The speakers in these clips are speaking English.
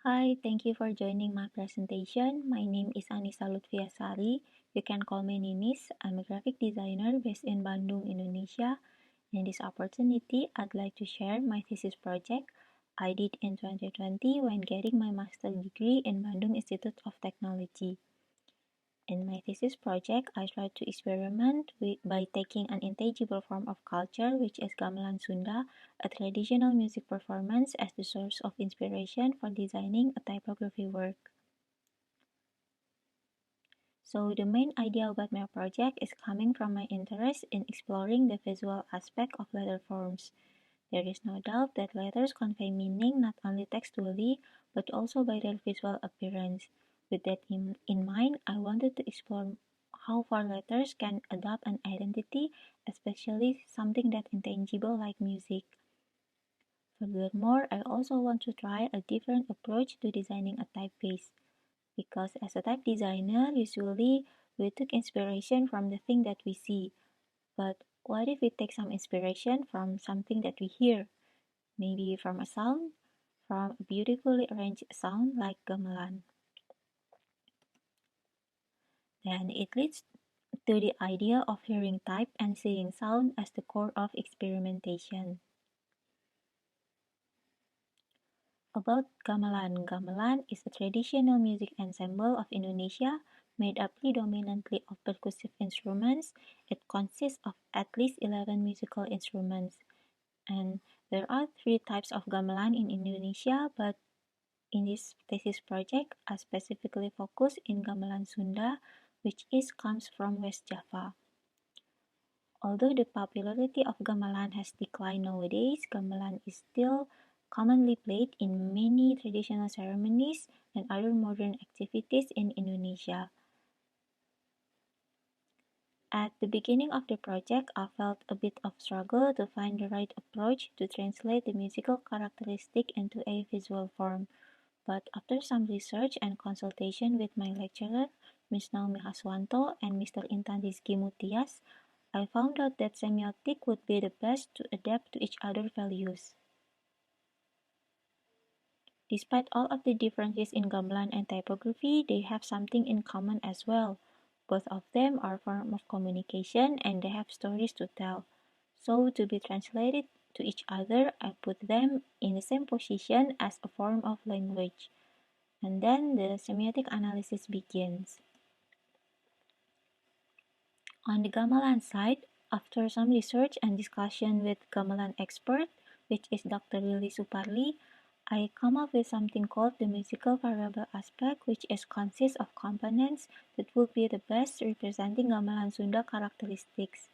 Hi, thank you for joining my presentation. My name is Annisa Luthfiasari. You can call me Ninis. I'm a graphic designer based in Bandung, Indonesia. In this opportunity, I'd like to share my thesis project I did in 2020 when getting my master's degree in Bandung Institute of Technology. In my thesis project, I tried to experiment by taking an intangible form of culture, which is Gamelan Sunda, a traditional music performance, as the source of inspiration for designing a typography work. So the main idea about my project is coming from my interest in exploring the visual aspect of letter forms. There is no doubt that letters convey meaning not only textually, but also by their visual appearance. With that in mind, I wanted to explore how far letters can adopt an identity, especially something that intangible like music. Furthermore, I also want to try a different approach to designing a typeface, because as a type designer, usually we took inspiration from the thing that we see. But what if we take some inspiration from something that we hear? Maybe from a sound, from a beautifully arranged sound like gamelan. Then it leads to the idea of hearing type and seeing sound as the core of experimentation. About gamelan. Gamelan is a traditional music ensemble of Indonesia made up predominantly of percussive instruments. It consists of at least 11 musical instruments. And there are three types of gamelan in Indonesia, but in this thesis project, I specifically focus in Gamelan Sunda, which comes from West Java. Although the popularity of gamelan has declined nowadays, gamelan is still commonly played in many traditional ceremonies and other modern activities in Indonesia. At the beginning of the project, I felt a bit of struggle to find the right approach to translate the musical characteristic into a visual form. But after some research and consultation with my lecturer, Ms. Naomi Haswanto and Mr. Intandis Gimutias, I found out that semiotic would be the best to adapt to each other's values. Despite all of the differences in gamelan and typography, they have something in common as well. Both of them are forms of communication and they have stories to tell. So to be translated to each other, I put them in the same position as a form of language. And then the semiotic analysis begins. On the gamelan side, after some research and discussion with gamelan expert, which is Dr. Lily Suparli, I come up with something called the musical variable aspect, which consists of components that would be the best representing Gamelan Sunda characteristics.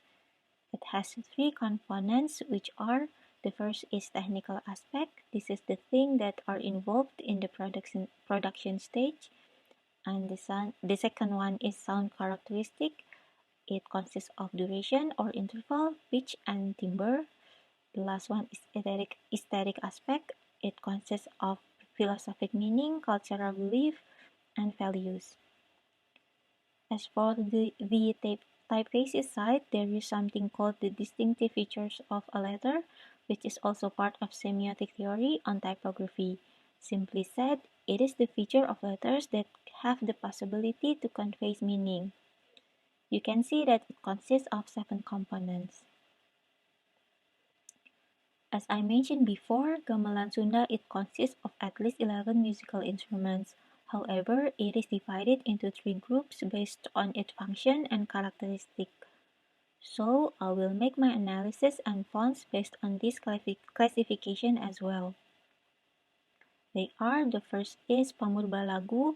It has three components, which are: the first is technical aspect. This is the thing that are involved in the production stage. And the second one is sound characteristic. It consists of duration or interval, pitch, and timbre. The last one is aesthetic aspect. It consists of philosophic meaning, cultural belief, and values. As for the typefaces side, there is something called the distinctive features of a letter, which is also part of semiotic theory on typography. Simply said, it is the feature of letters that have the possibility to convey meaning. You can see that it consists of 7 components. As I mentioned before, Gamelan Sunda it consists of at least 11 musical instruments. However, it is divided into 3 groups based on its function and characteristic. So, I will make my analysis and fonts based on this classification as well. The first is pamurba lagu.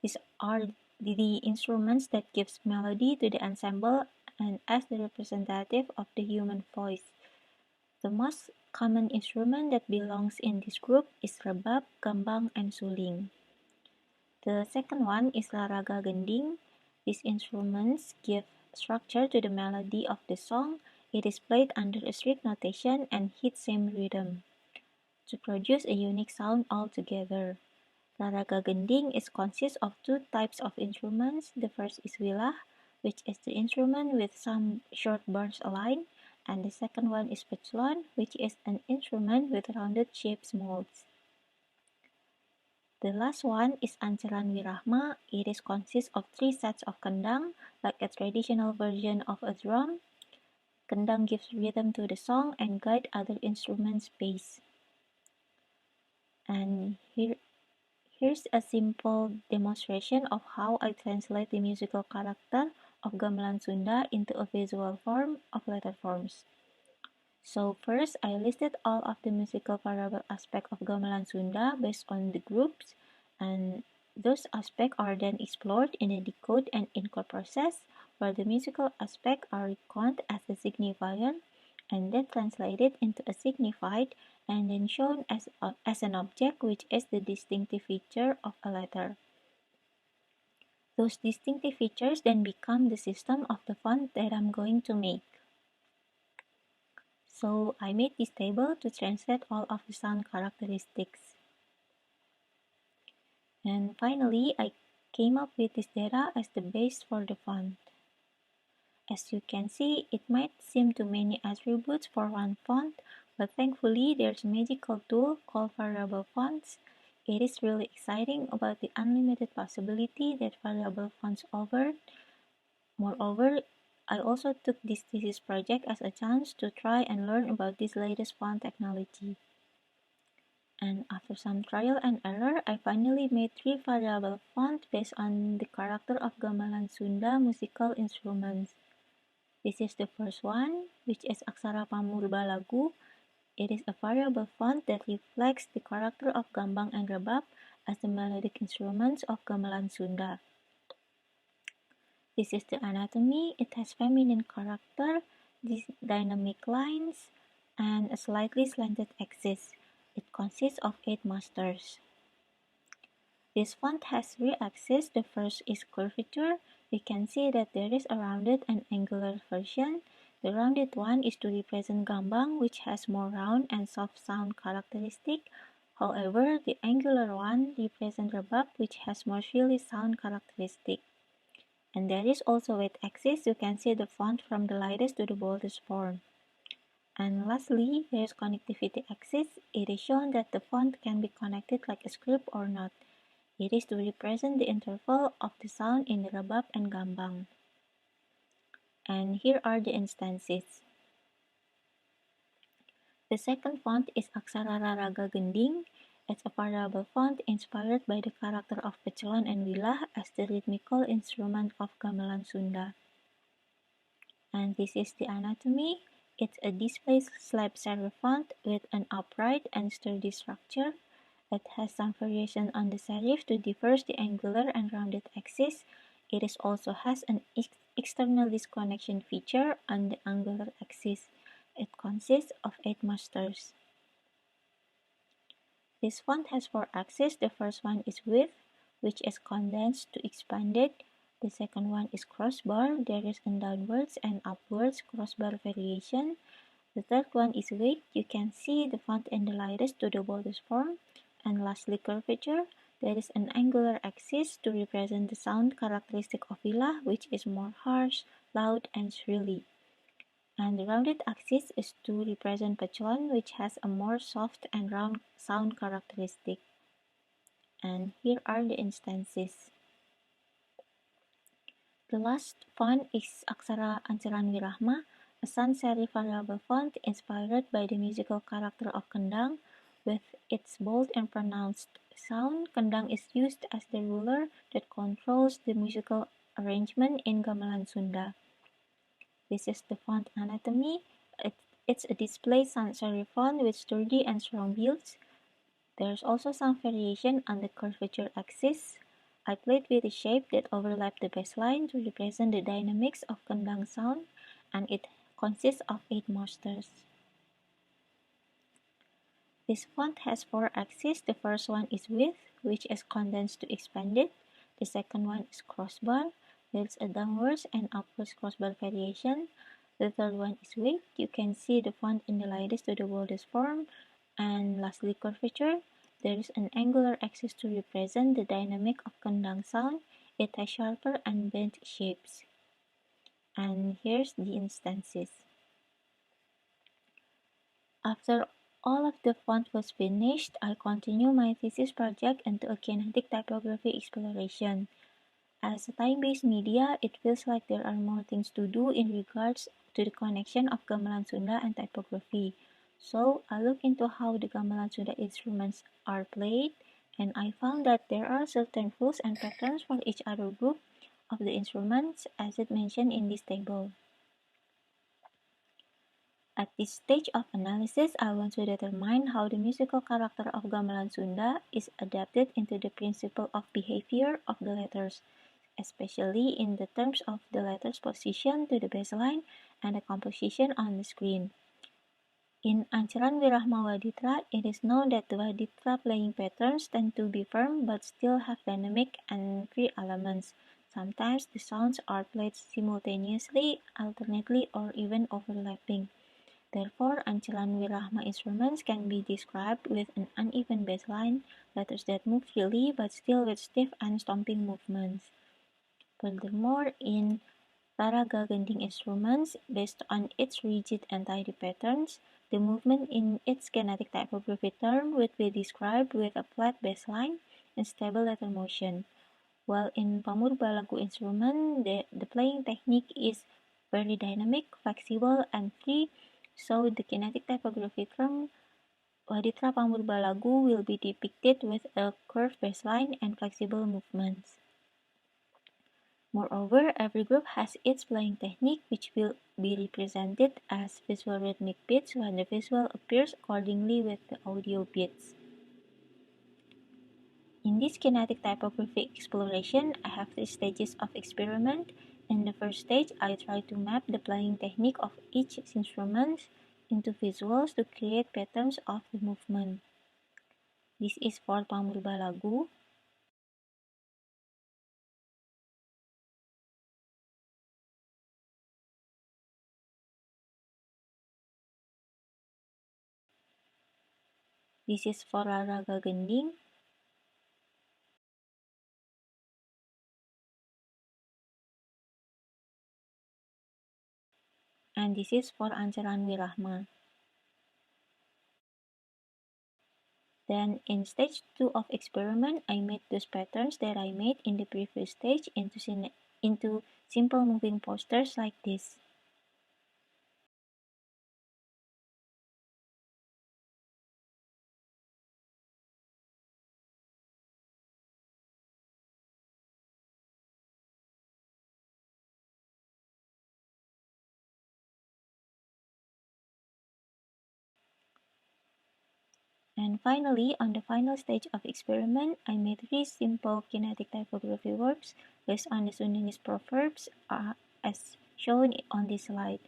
These are the instruments that gives melody to the ensemble and as the representative of the human voice. The most common instrument that belongs in this group is rebab, gambang, and suling. The second one is laraga gending. These instruments give structure to the melody of the song. It is played under a strict notation and hits same rhythm to produce a unique sound altogether. Laraga gending consists of 2 types of instruments. The first is wilah, which is the instrument with some short bars aligned, and the second one is peculon, which is an instrument with rounded shaped molds. The last one is Ancaran Wirahma. It consists of 3 sets of kendang, like a traditional version of a drum. Kendang gives rhythm to the song and guide other instruments' pace. And here's a simple demonstration of how I translate the musical character of Gamelan Sunda into a visual form of letter forms. So first, I listed all of the musical variable aspects of Gamelan Sunda based on the groups, and those aspects are then explored in a decode and encode process, where the musical aspects are reckoned as a signifier and then translated into a signified and then shown as an object, which is the distinctive feature of a letter. Those distinctive features then become the system of the font that I'm going to make. So I made this table to translate all of the sound characteristics. And finally, I came up with this data as the base for the font. As you can see, it might seem too many attributes for one font, but thankfully there's a magical tool called variable fonts. It is really exciting about the unlimited possibility that variable fonts offer. Moreover, I also took this thesis project as a chance to try and learn about this latest font technology. And after some trial and error, I finally made 3 variable fonts based on the character of Gamelan Sunda musical instruments. This is the first one, which is Aksarabham Lagu. It is a variable font that reflects the character of gambang and rebab as the melodic instruments of Gamelan Sunda. This is the anatomy. It has feminine character, dynamic lines, and a slightly slanted axis. It consists of 8 masters. This font has 3 axes. The first is curvature. We can see that there is a rounded and angular version. The rounded one is to represent gambang, which has more round and soft sound characteristic. However, the angular one represents rebab, which has more frilly sound characteristic. And there is also weight axis. You can see the font from the lightest to the boldest form. And lastly, there is connectivity axis. It is shown that the font can be connected like a script or not. It is to represent the interval of the sound in the rebab and gambang. And here are the instances. The second font is Aksararaga Gending. It's a variable font inspired by the character of pecelon and wilah as the rhythmical instrument of Gamelan Sunda. And this is the anatomy. It's a display slab serif font with an upright and sturdy structure. It has some variation on the serif to diverse the angular and rounded axis. It also has an external disconnection feature on the angular axis. It consists of 8 masters. This font has 4 axes. The first one is width, which is condensed to expanded. The second one is crossbar. There is a downwards and upwards crossbar variation. The third one is weight. You can see the font in the lightest to the boldest form. And lastly, curvature. There is an angular axis to represent the sound characteristic of wilah, which is more harsh, loud, and shrilly. And the rounded axis is to represent pecelon, which has a more soft and round sound characteristic. And here are the instances. The last font is Aksara Ancaran Wirahma, a sans serif variable font inspired by the musical character of kendang. With its bold and pronounced sound, kendang is used as the ruler that controls the musical arrangement in Gamelan Sunda. This is the font anatomy. It's a display sans serif font with sturdy and strong builds. There's also some variation on the curvature axis. I played with a shape that overlapped the baseline to represent the dynamics of kendang sound, and it consists of 8 masters. This font has 4 axes. The first one is width, which is condensed to expanded. The second one is crossbar. There's a downwards and upwards crossbar variation. The third one is weight. You can see the font in the lightest to the boldest form. And lastly, curvature. There is an angular axis to represent the dynamic of kendang sound. It has sharper and bent shapes. And here's the instances. After all of the font was finished, I continued my thesis project into a kinetic typography exploration. As a time-based media, it feels like there are more things to do in regards to the connection of Gamelan Sunda and typography. So I looked into how the Gamelan Sunda instruments are played, and I found that there are certain rules and patterns for each other group of the instruments as it mentioned in this table. At this stage of analysis, I want to determine how the musical character of Gamelan Sunda is adapted into the principle of behavior of the letters, especially in the terms of the letter's position to the baseline and the composition on the screen. In Ancaran Wirahma Waditra, it is known that the Waditra playing patterns tend to be firm but still have dynamic and free elements. Sometimes the sounds are played simultaneously, alternately, or even overlapping. Therefore, Ancaran Wirahma instruments can be described with an uneven baseline, letters that move freely but still with stiff and stomping movements. Furthermore, in Raraga Gending instruments, based on its rigid and tidy patterns, the movement in its kinetic typography term would be described with a flat baseline and stable letter motion. While in Pamurba Lagu instrument, the playing technique is very dynamic, flexible, and free, so the kinetic typography term Waditra Pamurba Lagu will be depicted with a curved baseline and flexible movements. Moreover, every group has its playing technique which will be represented as visual rhythmic beats when the visual appears accordingly with the audio beats. In this kinetic typography exploration, I have three stages of experiment. In the first stage, I try to map the playing technique of each instrument into visuals to create patterns of the movement. This is for Pamurba Lagu. This is for Raraga Gending. And this is for Ancaran Wirahma. Then in stage 2 of experiment, I made those patterns that I made in the previous stage into simple moving posters like this. And finally, on the final stage of experiment, I made three simple kinetic typography works based on the Sundanese proverbs as shown on this slide.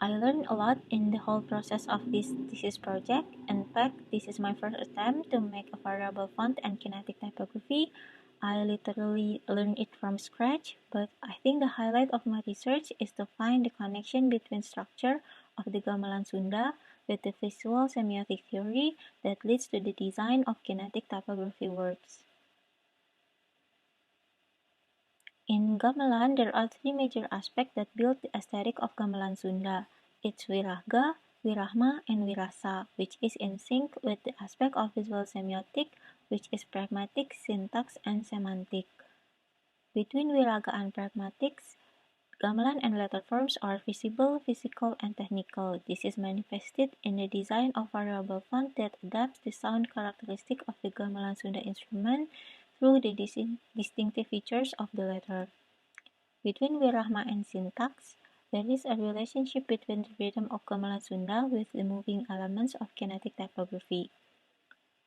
I learned a lot in the whole process of this thesis project. In fact, this is my first attempt to make a variable font and kinetic typography. I literally learned it from scratch, but I think the highlight of my research is to find the connection between structure of the Gamelan Sunda with the visual semiotic theory that leads to the design of kinetic typography works. In gamelan, there are three major aspects that build the aesthetic of Gamelan Sunda. It's Wirahga, Wirahma, and Wirasa, which is in sync with the aspect of visual semiotic, which is pragmatic, syntax, and semantic. Between Wirahga and pragmatics, gamelan and letter forms are visible, physical, and technical. This is manifested in the design of variable font that adapts the sound characteristic of the Gamelan Sunda instrument through the distinctive features of the letter. Between Wirahma and syntax, there is a relationship between the rhythm of Gamelan Sunda with the moving elements of kinetic typography.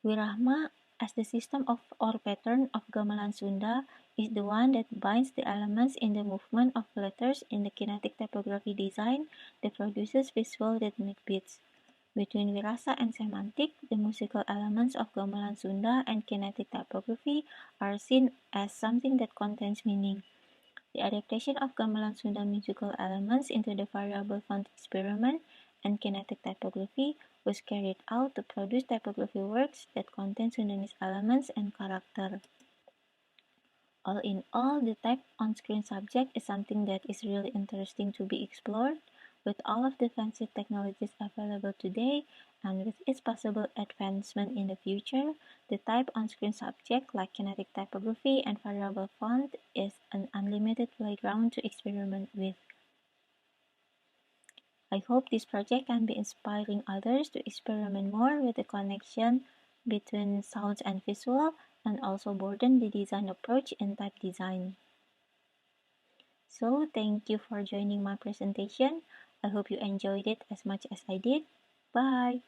Wirahma, as the system of or pattern of Gamelan Sunda, is the one that binds the elements in the movement of letters in the kinetic typography design that produces visual rhythmic beats. Between Virasa and Semantic, the musical elements of Gamelan Sunda and Kinetic typography are seen as something that contains meaning. The adaptation of Gamelan Sunda musical elements into the variable font experiment and Kinetic typography was carried out to produce typography works that contain Sundanese elements and character. All in all, the type on-screen subject is something that is really interesting to be explored. With all of the fancy technologies available today, and with its possible advancement in the future, the type on-screen subject like kinetic typography and variable font is an unlimited playground to experiment with. I hope this project can be inspiring others to experiment more with the connection between sounds and visual, and also broaden the design approach in type design. So, thank you for joining my presentation. I hope you enjoyed it as much as I did. Bye!